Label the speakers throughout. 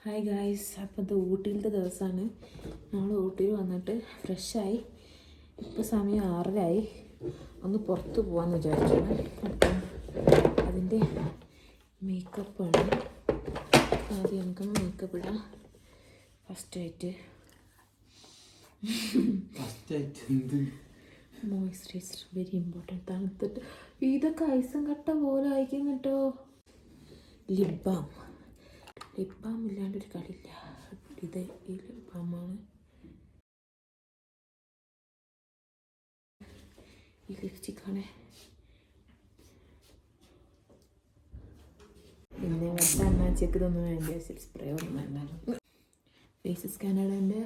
Speaker 1: Hi guys, അപ്പോൾ ഇത് ഊട്ടിയിലത്തെ ദിവസമാണ്. നമ്മൾ ഊട്ടിയിൽ വന്നിട്ട് ഫ്രഷായി. ഇപ്പോൾ സമയം 6:30. ഒന്ന് പുറത്ത് പോകാമെന്ന് വിചാരിച്ചാണ്. അപ്പം അതിൻ്റെ മേക്കപ്പാണ്. ആദ്യം നമുക്ക് മേക്കപ്പ് ഇടാം. ഫസ്റ്റായിട്ട് മോയ്സ്ചറൈസർ വെരി ഇമ്പോർട്ടൻറ്റ്. തണുത്തിട്ട് ഇതൊക്കെ ഐസും കട്ട പോലെ അയക്കും കേട്ടോ. ലിപ് ബാം ഇല്ലാണ്ടൊരു കളിയില്ല. ഇത് ഈ ലിപ് ബാമാണ്. ഈ ലിപ്സ്റ്റിക്കാണ്. പിന്നെ വെച്ച അണ്ണാച്ചക്ക് ഇതൊന്നും വേണ്ട, സ്പ്രേ ഒന്നും വേണ്ട. ഫേസ് സ്കാനറിൻ്റെ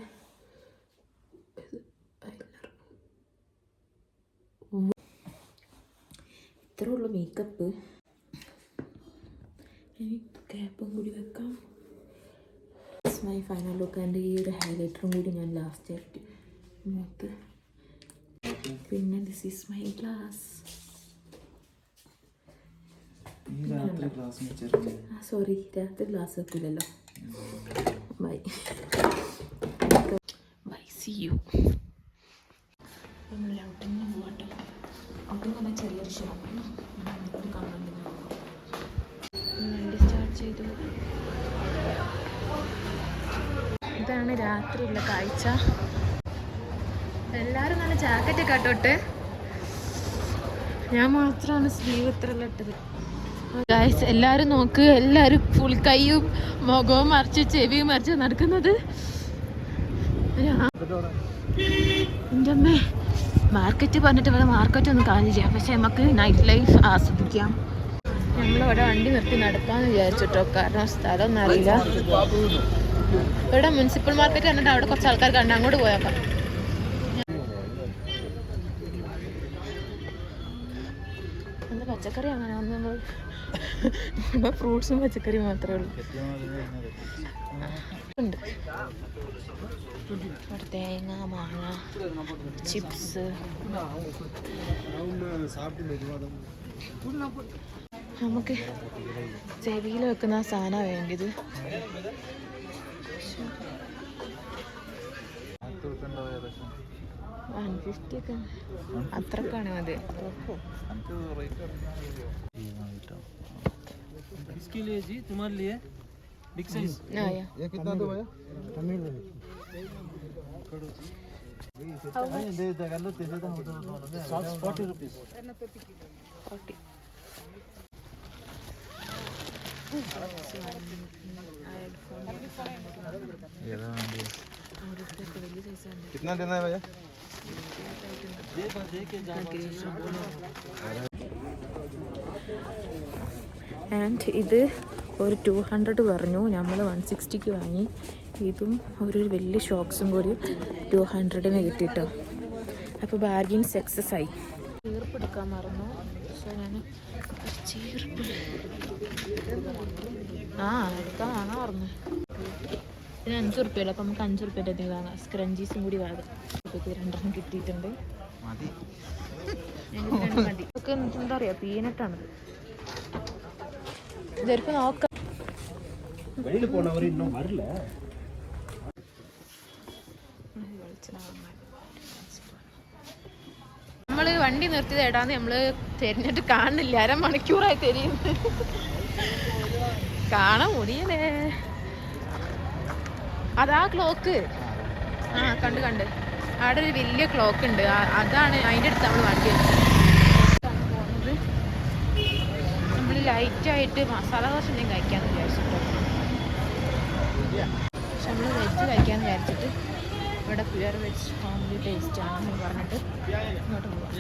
Speaker 1: ഇത്രേ ഉള്ളൂ മേക്കപ്പ്. ഇനി ക്യാപ്പും കൂടി വെക്കാം. My final look. ആൻഡ് ഈ ഒരു ഹൈലൈറ്ററും കൂടി ഞാൻ ലാസ്റ്റായിട്ട് മുഖത്ത്. പിന്നെ this is my glass. Sorry, രാത്രി ഗ്ലാസ് വെക്കില്ലല്ലോ. Bye bye, see you. നമ്മൾ ഔട്ടിങ് പോകട്ടെ. ഔട്ടിങ് പറഞ്ഞാൽ ചെറിയൊരു ഷോപ്പാണ്. വണ്ടി സ്റ്റാർട്ട് ചെയ്തു. ഇതാണ് രാത്രിയുള്ള കാഴ്ച. എല്ലാവരും നല്ല ജാക്കറ്റൊക്കെ ഇട്ടോട്ട്. ഞാൻ മാത്രമാണ് സ്ലീവ് ഇത്രയെല്ലാം ഇട്ടത്. ഗായ്സ്, എല്ലാവരും നോക്ക്. എല്ലാവരും ഫുൾ കൈയും മുഖവും മറിച്ച് ചെവിയും മറിച്ച് നടക്കുന്നത്. എൻ്റെ അമ്മേ, മാർക്കറ്റ് പറഞ്ഞിട്ട് ഇവിടെ മാർക്കറ്റ് ഒന്നും കാണില്ല. പക്ഷെ നമുക്ക് നൈറ്റ് ലൈഫ് ആസ്വദിക്കാം. ഞങ്ങളിവിടെ വണ്ടി നിർത്തി നടക്കാമെന്ന് വിചാരിച്ചിട്ടോ. കാരണം സ്ഥലമൊന്നും അറിയില്ല. ഇവിടെ മുനിസിപ്പൽ മാർക്കറ്റ് കണ്ടിട്ട് അവിടെ കുറച്ച് ആൾക്കാർ കണ്ട് അങ്ങോട്ട് പോയേക്കാം. എന്താ പച്ചക്കറി അങ്ങനെ ഒന്നും, ഫ്രൂട്ട്സും പച്ചക്കറിയും മാത്രമേ ഉള്ളൂ. ഉണ്ട് ഇവിടെ തേങ്ങ, മാങ്ങ, ചിപ്സ്. നമുക്ക് ചെവിയിൽ വെക്കുന്ന സാധനമാണ് വേണ്ടത്. $150 ഒക്കെ അത്രക്കാണ് മതി.
Speaker 2: कितना देना है भैया?
Speaker 1: ആൻഡ് ഇത് ഒരു 200 പറഞ്ഞു. നമ്മൾ 160 വാങ്ങി. ഇതും ഒരു വലിയ ഷോക്സും കൂടി 200 കിട്ടിട്ടോ. അപ്പോൾ ബാർഗിൻ സക്സസ് ആയി. ചീർപ്പെടുക്കാൻ മറന്നു. പക്ഷേ ഞാൻ ചീർപ്പ് എടുക്കാൻ വാങ്ങാൻ പറഞ്ഞു. ഇതിന് $5. അപ്പം നമുക്ക് $5 എന്തെങ്കിലും വാങ്ങാം. സ്ക്രഞ്ചീസും കൂടി വാങ്ങാം. ഇപ്പം 2 കിട്ടിയിട്ടുണ്ട്. മതി. എന്താ പറയുക, പീനട്ടാണിത്. ഇതൊരിക്കും നോക്കാം. നമ്മള് വണ്ടി നിർത്തിയത് എടാന്ന് നമ്മള് തിരിഞ്ഞിട്ട് കാണുന്നില്ല. 1/2 മണിക്കൂറായി തിരിയുന്നത്. കാണാൻ മുടിയല്ലേ. അതാ ക്ലോക്ക്. കണ്ട് അവിടെ ഒരു വലിയ ക്ലോക്ക് ഉണ്ട്. അതാണ് അതിൻ്റെ അടുത്ത് നമ്മൾ വണ്ടി പോകുന്നത്. നമ്മൾ ലൈറ്റായിട്ട് മസാല ദോശ എന്തെങ്കിലും കഴിക്കാമെന്ന് വിചാരിച്ചിട്ടോ. പക്ഷെ നമ്മൾ വെജ് കഴിക്കാമെന്ന് വിചാരിച്ചിട്ട് ഇവിടെ പ്യുവർ വെജ് ഫാമിലി ടേസ്റ്റ് ആണെന്ന് പറഞ്ഞിട്ട് ഇങ്ങോട്ട് പോകാം.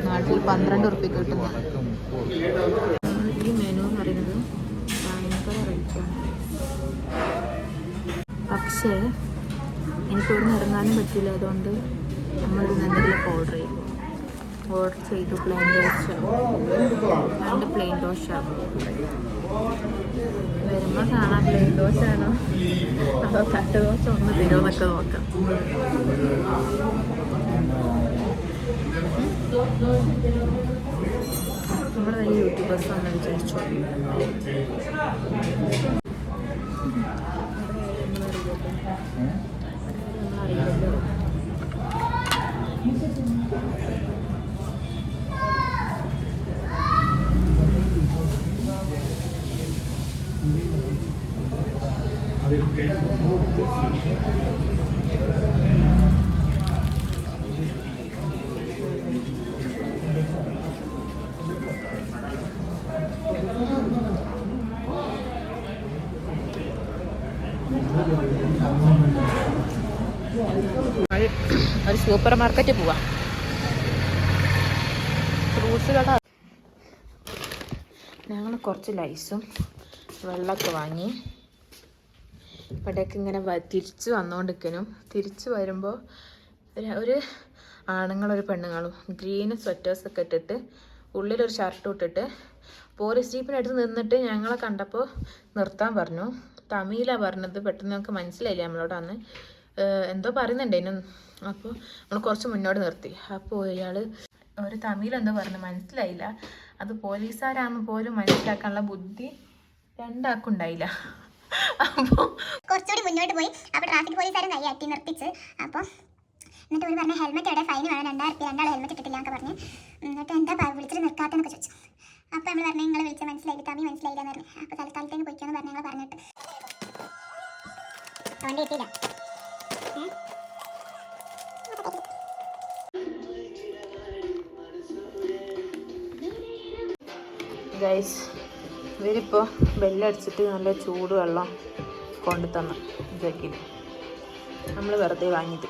Speaker 1: നാട്ടിൽ 12 ഉറുപ്പിക കിട്ടുന്നു. ഈ മെനു എന്ന് പറയുന്നത് ഭയങ്കര റേറ്റാണ്. പക്ഷേ എനിക്കിവിടെ നിന്ന് ഇറങ്ങാനും പറ്റില്ല. അതുകൊണ്ട് നമ്മളിത് എന്തെങ്കിലുമൊക്കെ ഓർഡർ ചെയ്യും. ഓർഡർ ചെയ്തു പ്ലെയിൻ ദോശ, 2 പ്ലെയിൻ ദോശ. വരുമ്പോൾ കാണാം പ്ലെയിൻ ദോശ ആണോ അതോ തട്ട് ദോശ ഒന്ന് തരുമെന്നൊക്കെ നോക്കാം. നമ്മൾ വലിയ യൂട്യൂബേഴ്സ് ആണെന്ന് വിചാരിച്ചു. അറിയില്ലല്ലോ. ഒരു സൂപ്പർ മാർക്കറ്റ് പോവാം. ഫ്രൂട്ട്സ് കട. ഞങ്ങൾ കുറച്ച് ലൈസും വെള്ളമൊക്കെ വാങ്ങി. ഇവിടേക്ക് ഇങ്ങനെ തിരിച്ച് വന്നുകൊണ്ടിരിക്കനും തിരിച്ച് വരുമ്പോൾ ഒരു ആണുങ്ങളൊരു പെണ്ണുങ്ങളും ഗ്രീൻ സ്വെറ്റേഴ്സൊക്കെ ഇട്ടിട്ട് ഉള്ളിലൊരു ഷർട്ടും ഇട്ടിട്ട് പോലീസ് ജീപ്പിനടുത്ത് നിന്നിട്ട് ഞങ്ങളെ കണ്ടപ്പോൾ നിർത്താൻ പറഞ്ഞു. തമിഴിലാണ് പറഞ്ഞത്. പെട്ടെന്ന് നമുക്ക് മനസ്സിലായില്ല നമ്മളോട് അന്ന് എന്തോ പറയുന്നുണ്ടേനും. അപ്പോൾ നമ്മൾ കുറച്ച് മുന്നോട്ട് നിർത്തി. അപ്പോൾ ഇയാൾ ഒരു തമിഴിലെന്തോ പറഞ്ഞു, മനസ്സിലായില്ല. അത് പോലീസുകാരാകുമ്പോൾ പോലും മനസ്സിലാക്കാനുള്ള ബുദ്ധി രണ്ടാക്കുണ്ടായില്ല. അപ്പോൾ
Speaker 2: കുറച്ചുകൂടി മുന്നോട്ട് പോയി. അപ്പോൾ ട്രാഫിക് പോലീസുകാരും കൈയാട്ടി നിർത്തിച്ച്. അപ്പോൾ എന്നിട്ട് ഒരു പറഞ്ഞ ഹെൽമെറ്റ് എവിടെ, ഫൈൻ വേണം, 2000 രണ്ടാൾ ഹെൽമെറ്റ് ഇട്ടിട്ടില്ല എന്നൊക്കെ പറഞ്ഞു. എന്നിട്ട് എന്താ വിളിച്ചിട്ട് നിർത്താത്തെന്നൊക്കെ ചോദിച്ചു. അപ്പോൾ നമ്മൾ പറഞ്ഞു നിങ്ങൾ വിളിച്ച മനസ്സിലായില്ല, തമിഴ് മനസ്സിലായില്ല എന്ന് പറഞ്ഞു. അപ്പോൾ തൽക്കാലത്തേക്ക് പോയിക്കാന്ന് പറഞ്ഞു ഞങ്ങൾ പറഞ്ഞിട്ട് വണ്ടി കിട്ടിയില്ല.
Speaker 1: ഗൈസ്, ഇവരിപ്പോൾ ബെല്ലടിച്ചിട്ട് നല്ല ചൂട് വെള്ളം കൊണ്ടു തന്നു ജഗ്ഗിൽ. നമ്മൾ വെറുതെ വാങ്ങിയത്.